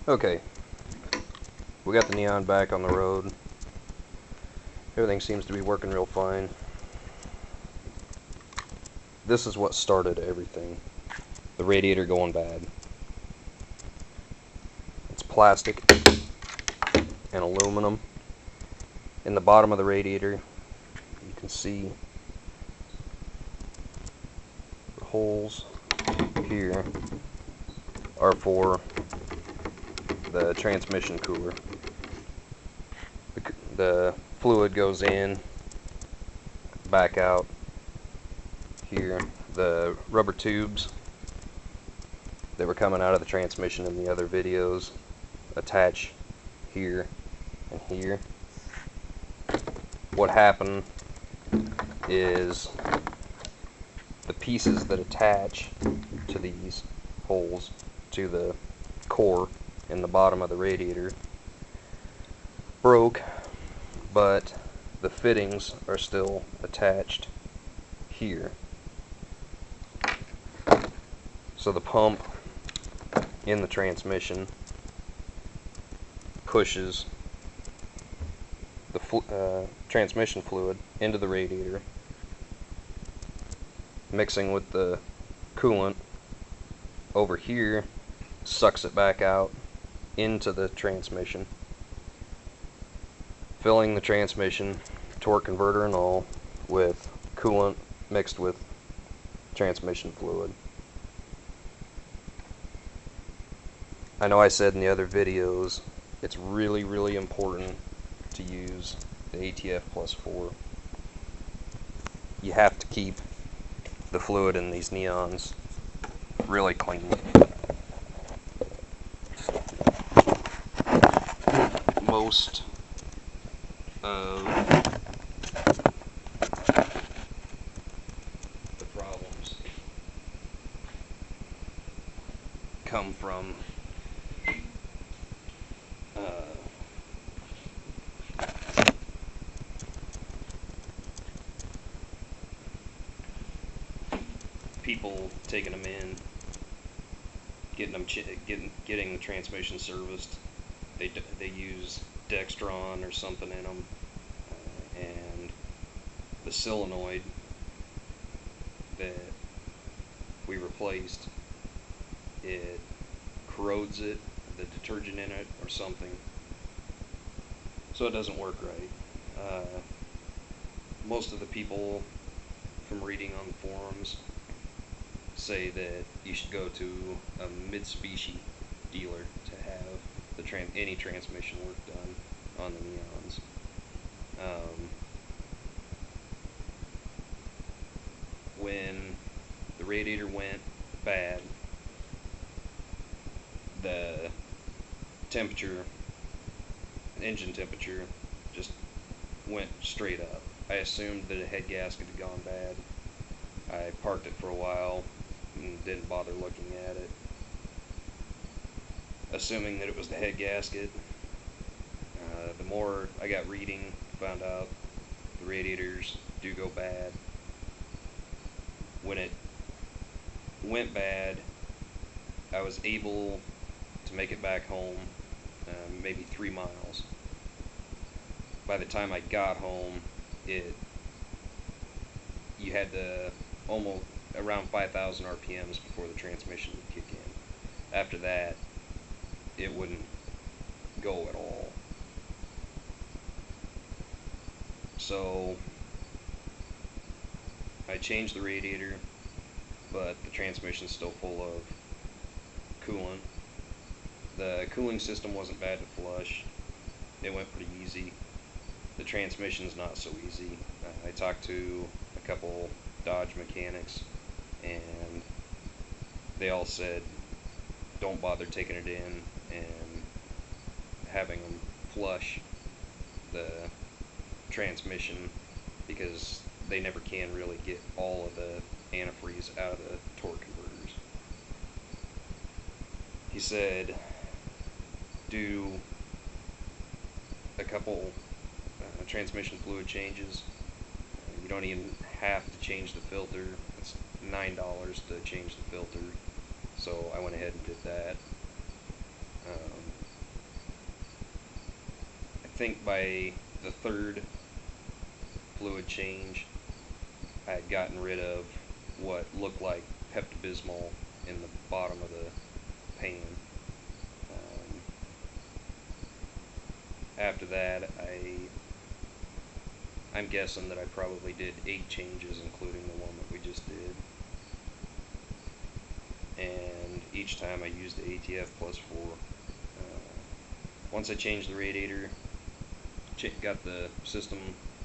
Okay, we got the neon back on the road. Everything seems to be working real fine. This is what started everything. The radiator going bad. It's plastic and aluminum. In the bottom of the radiator, you can see the holes here are for the transmission cooler. The fluid goes in, back out here. The rubber tubes that were coming out of the transmission in the other videos attach here and here. What happened is the pieces that attach to these holes to the core in the bottom of the radiator broke, but the fittings are still attached here. So the pump in the transmission pushes the transmission fluid into the radiator, mixing with the coolant over here, sucks it back out into the transmission, filling the transmission, torque converter and all, with coolant mixed with transmission fluid. I know I said in the other videos it's really, really important to use the ATF plus 4. You have to keep the fluid in these neons really clean. Most of the problems come from people taking them in, getting the transmission serviced. They use Dextron or something in them, and the solenoid that we replaced, it corrodes it, the detergent in it or something, so it doesn't work right. Most of the people from reading on the forums say that you should go to a Mitsubishi dealer to have any transmission work done on the neons. When the radiator went bad, the engine temperature just went straight up. I assumed that a head gasket had gone bad. I parked it for a while and didn't bother looking at it, assuming that it was the head gasket. The more I got reading, found out the radiators do go bad. When it went bad, I was able to make it back home, maybe 3 miles. By the time I got home, you had to almost around 5,000 RPMs before the transmission would kick in. After that, it wouldn't go at all. So I changed the radiator, but the transmission's still full of coolant. The cooling system wasn't bad to flush. It went pretty easy. The transmission's not so easy. I talked to a couple Dodge mechanics, and they all said don't bother taking it in and having them flush the transmission, because they never can really get all of the antifreeze out of the torque converters. He said do a couple transmission fluid changes. You don't even have to change the filter. It's $9 to change the filter, so I went ahead and did that. I think by the third fluid change, I had gotten rid of what looked like Pepto-Bismol in the bottom of the pan. After that, I'm guessing that I probably did 8 changes, including the one that we just did. And each time I used the ATF plus 4. Once I changed the radiator, got the system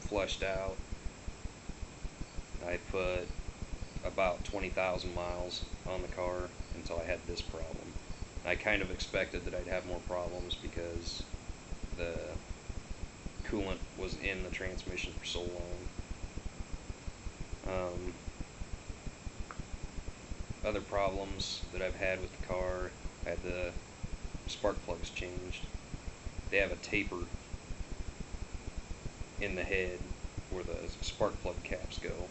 flushed out, I put about 20,000 miles on the car until I had this problem. I kind of expected that I'd have more problems because the coolant was in the transmission for so long. Other problems that I've had with the car, I had the spark plugs changed. They have a taper in the head where the spark plug caps go.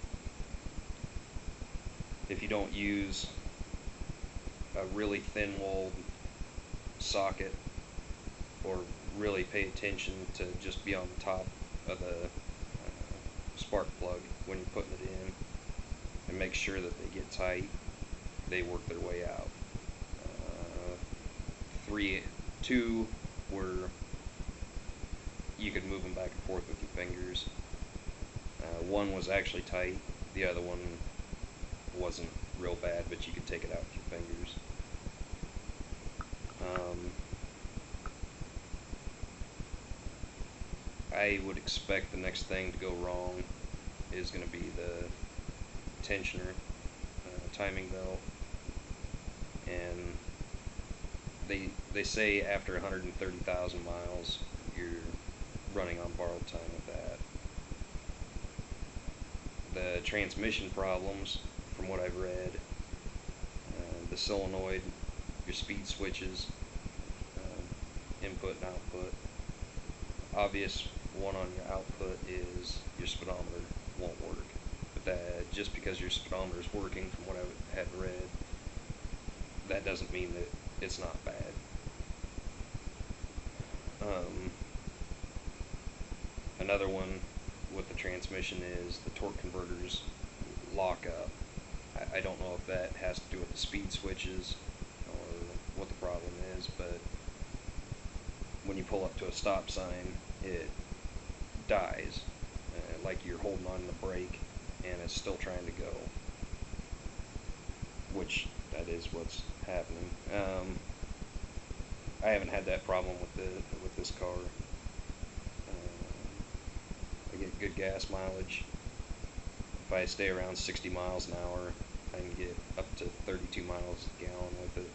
If you don't use a really thin-walled socket or really pay attention to just be on the top of the spark plug when you're putting it in and make sure that they get tight, they work their way out. 2 were you could move them back and forth with your fingers. 1 was actually tight, the other one wasn't real bad, but you could take it out with your fingers. I would expect the next thing to go wrong is going to be the tensioner, timing belt, and they say after 130,000 miles you're running on borrowed time with that. The transmission problems, from what I've read, the solenoid, your speed switches, input and output. Obvious one on your output is your speedometer won't work. But that just because your speedometer is working, from what I had read, that doesn't mean that it's not bad. Another one with the transmission is the torque converters lock up. I don't know if that has to do with the speed switches or what the problem is, but when you pull up to a stop sign, it dies, like you're holding on to the brake and it's still trying to go, which that is what's happening. I haven't had that problem with this car. I get good gas mileage. If I stay around 60 miles an hour, I can get up to 32 miles a gallon with it.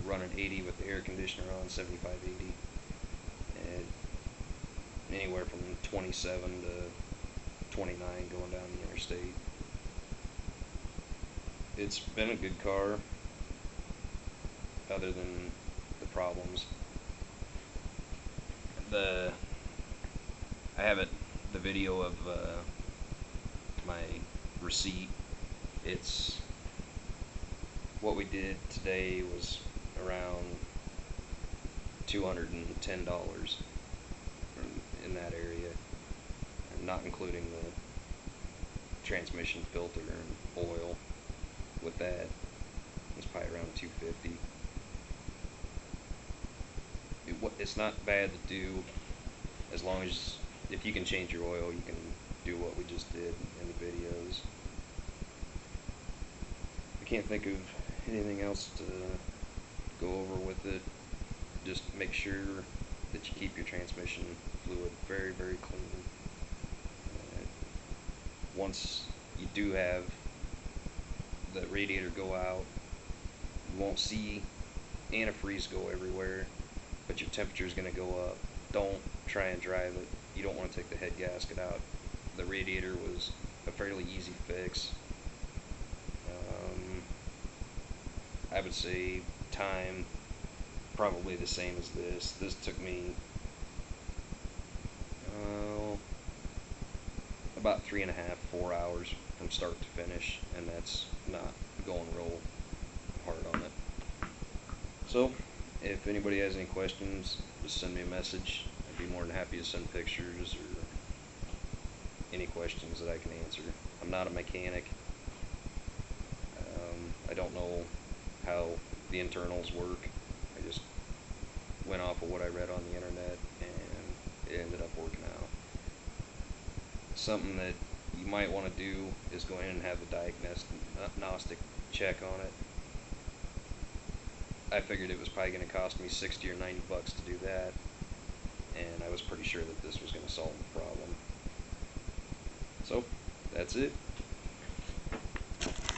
Running 80 with the air conditioner on, 75, 80. And anywhere from 27 to 29 going down the interstate. It's been a good car, other than the problems. I have the video of my receipt. It's what we did today was around $210 in that area, and not including the transmission filter and oil. With that, it's probably around $250. It's not bad to do, as long as if you can change your oil, you can do what we just did in the videos. I can't think of anything else to go over with it. Just make sure that you keep your transmission fluid very, very clean. Once you do have the radiator go out, you won't see antifreeze go everywhere, but your temperature is going to go up. Don't try and drive it. You don't want to take the head gasket out. The radiator was a fairly easy fix. I would say time probably the same as this. This took me about 3.5, 4 hours from start to finish, and that's not going real hard on it. So if anybody has any questions, just send me a message. I'd be more than happy to send pictures or any questions that I can answer. I'm not a mechanic. I don't know how the internals work. I just went off of what I read on the internet, and it ended up working out. Something that you might want to do is go in and have a diagnostic check on it. I figured it was probably going to cost me 60 or 90 bucks to do that, and I was pretty sure that this was going to solve the problem. So, that's it.